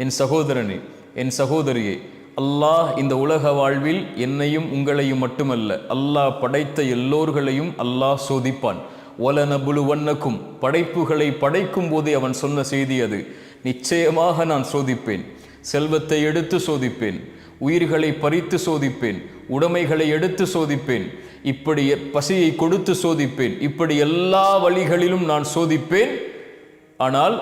என் சகோதரனே, என் சகோதரியே, அல்லாஹ் இந்த உலக வாழ்வில் என்னையும் உங்களையும் மட்டுமல்ல, அல்லாஹ் படைத்த எல்லோர்களையும் அல்லாஹ் சோதிப்பான். வலனபுலுவன்னக்கும், படைப்புகளை படைக்கும் போதே அவன் சொன்ன செய்தி அது. நிச்சயமாக நான் சோதிப்பேன். செல்வத்தை எடுத்து சோதிப்பேன், உயிர்களை பறித்து சோதிப்பேன், உடைமைகளை எடுத்து சோதிப்பேன், இப்படி பசியை கொடுத்து சோதிப்பேன், இப்படி எல்லா வழிகளிலும் நான் சோதிப்பேன். ஆனால்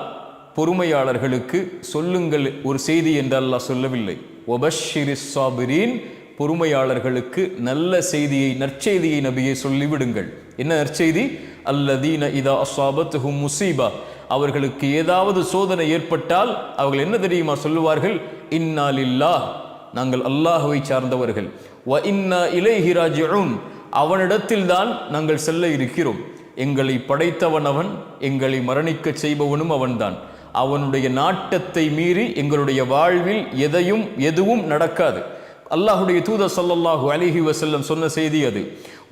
பொறுமையாளர்களுக்கு சொல்லுங்கள் ஒரு செய்தி என்று அல்லாஹ் சொல்லவில்லை. வபஷ்ஷிரிஸ் சாபிரீன், பொறுமையாளர்களுக்கு நல்ல செய்தியை, நற்செய்தியை நபியை சொல்லிவிடுங்கள். என்ன நற்செய்தி? அல்லதீன இதா அஸாபத்துஹும் முஸீபா, அவர்களுக்கு ஏதாவது சோதனை ஏற்பட்டால் அவர்கள் என்ன தெரியுமா சொல்லுவார்கள்? இன்னா லில்லாஹ், நாங்கள் அல்லாஹ்வை சார்ந்தவர்கள். வ இன்னா இலைஹி ராஜிஊன், அவனிடத்தில் தான் நாங்கள் செல்ல இருக்கிறோம். எங்களை படைத்தவன் அவன், எங்களை மரணிக்க செய்பவனும் அவன்தான். அவனுடைய நாட்டத்தை மீறி எங்களுடைய வாழ்வில் எதுவும் நடக்காது. அல்லாஹுடைய தூதர் ஸல்லல்லாஹு அலைஹி வஸல்லம் சொன்ன செய்தி அது.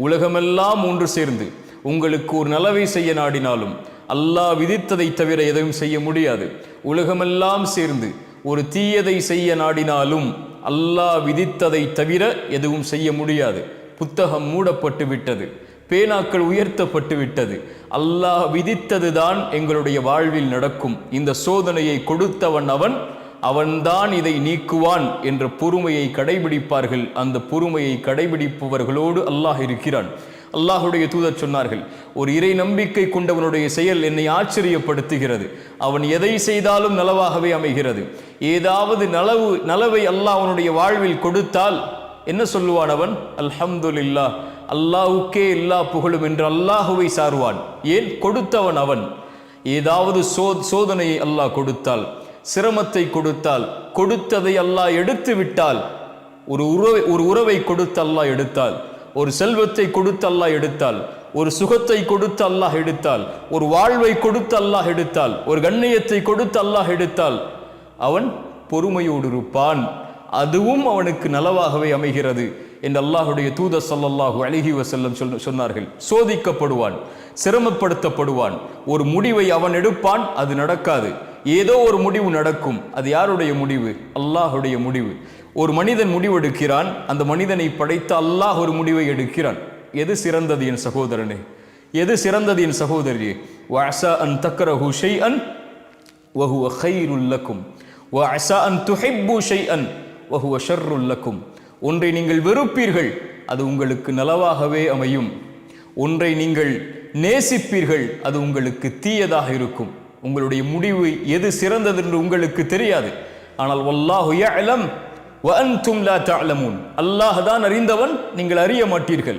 உலகமெல்லாம் ஒன்று சேர்ந்து உங்களுக்கு ஒரு நலவை செய்ய நாடினாலும் அல்லாஹ் விதித்ததை தவிர எதையும் செய்ய முடியாது. உலகமெல்லாம் சேர்ந்து ஒரு தீயதை செய்ய நாடினாலும் அல்லாஹ் விதித்ததை தவிர எதுவும் செய்ய முடியாது. புத்தகம் மூடப்பட்டு விட்டது, பேனாக்கள் உயர்த்தப்பட்டு விட்டது. அல்லாஹ் விதித்தது தான் எங்களுடைய வாழ்வில் நடக்கும். இந்த சோதனையை கொடுத்தவன் அவன்தான் இதை நீக்குவான் என்ற பொறுமையை கடைபிடிப்பார்கள். அந்த பொறுமையை கடைபிடிப்பவர்களோடு அல்லாஹ் இருக்கிறான். அல்லாஹுடைய தூதர் சொன்னார்கள், ஒரு இறை நம்பிக்கை கொண்டவனுடைய செயல் என்னை ஆச்சரியப்படுத்துகிறது. அவன் எதை செய்தாலும் நலவாகவே அமைகிறது. ஏதாவது நலவை அல்லாஹ் அவனுடைய வாழ்வில் கொடுத்தால் என்ன சொல்லுவான் அவன்? அல்ஹம்துலில்லாஹ், அல்லாஹுக்கே எல்லா புகழும் என்று அல்லாஹுவை சார்வான். ஏன்? கொடுத்தவன் அவன். ஏதாவது சோதனையை அல்லாஹ் கொடுத்தால், சிரமத்தை கொடுத்தால், கொடுத்ததை அல்லாஹ் எடுத்து விட்டால், ஒரு உறவை கொடுத்து அல்லாஹ் எடுத்தால், ஒரு செல்வத்தை கொடுத்து அல்லாஹ் எடுத்தால், ஒரு சுகத்தை கொடுத்து அல்லாஹ் எடுத்தால், ஒரு வாழ்வை கொடுத்து அல்லாஹ் எடுத்தால், ஒரு கண்ணியத்தை கொடுத்து அல்லாஹ் எடுத்தால், அவன் பொறுமையோடு இருப்பான். அதுவும் அவனுக்கு நலவாகவே அமைகிறது என்று அல்லாஹுடைய தூதர் ஸல்லல்லாஹு அலைஹி வஸல்லம் சொன்னார்கள். சோதிக்கப்படுவான், சிரமப்படுத்தப்படுவான், ஒரு முடிவை அவன் எடுப்பான், அது நடக்காது. ஏதோ ஒரு முடிவு நடக்கும். அது யாருடைய முடிவு? அல்லாஹுடைய முடிவு. ஒரு மனிதன் முடிவெடுக்கிறான், அந்த மனிதனை படைத்த அல்லாஹ் ஒரு முடிவை எடுக்கிறான். எது சிறந்தது என் சகோதரனே? எது சிறந்தது என் சகோதரியே? வஅஸா அன் தக்ரஹு ஷைஅன் வஹுவ கைருல் லக்கும் வஅஸா அன் துஹிப்பு ஷைஅன் வஹுவ ஷர்ருல் லக்கும். ஒன்றை நீங்கள் வெறுப்பீர்கள், அது உங்களுக்கு நலவாகவே அமையும். ஒன்றை நீங்கள் நேசிப்பீர்கள், அது உங்களுக்கு தீயதாக இருக்கும். உங்களுடைய முடிவு எது சிறந்தது என்று உங்களுக்கு தெரியாது. ஆனால் வல்லாஹு யஅலம் வ அன்தும் லா தஅலமூன், அல்லாஹ் தான் அறிந்தவன், நீங்கள் அறிய மாட்டீர்கள்.